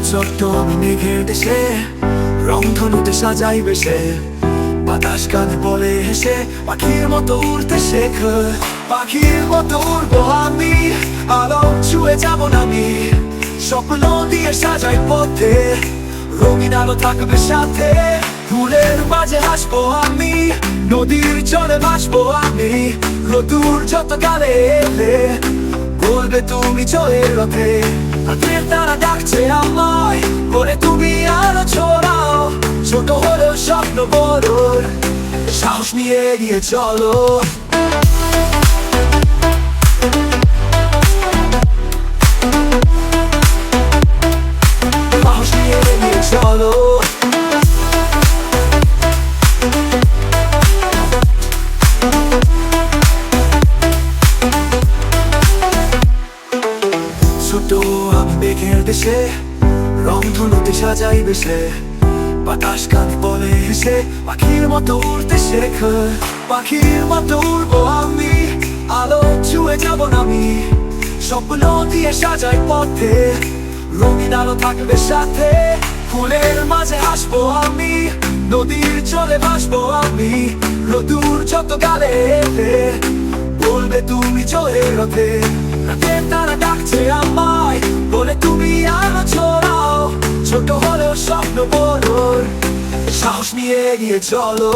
ছোট্ট মেঘের দেশে রংধনুতে সাজাই বেশে বাতাস কাঁধে বলে হেসে পাখির মতো উড়তে শেখ। পাখির মতো উড়বো আমি, আলো ছুঁয়ে যাবো না আমি, স্বপ্ন দিয়ে সাজাই পথে, রঙিন আলো থাকবে সাথে। ফুলের মাঝে হাসবো আমি, নদীর জলে ভাসবো আমি, রোদুর যত গালে এলে বলবে তুমি জয়ের রথে। রাতের তারা ডাকছে আমায়, করে তুমি আলো ছড়াও, ছোট হলেও স্বপ্ন বড়, সাহস নিয়ে এগিয়ে চলো। সাহস নিয়ে এগিয়ে চলো। ছোট আমি মেঘের দেশে রংধনুতে সাজাই বেশে বাতাস কাঁধে বলে হেসে পাখির মতো উড়তে শেখ। পাখির মতো উড়বো আমি, আলো ছুঁয়ে যাবো না আমি, স্বপ্ন দিয়ে সাজাই পথে, রঙিন আলো থাকবে সাথে। ফুলের মাঝে হাসবো আমি, নদীর জলে ভাসবো আমি, রোদুর যত গালে এলে বলবে তুমি জয়ের রথে। রাতের তারা ডাকছে আমায়, বলে তুমি আলো ছড়াও, ছোট হলেও স্বপ্ন বড়, সাহস নিয়ে এগিয়ে চলো।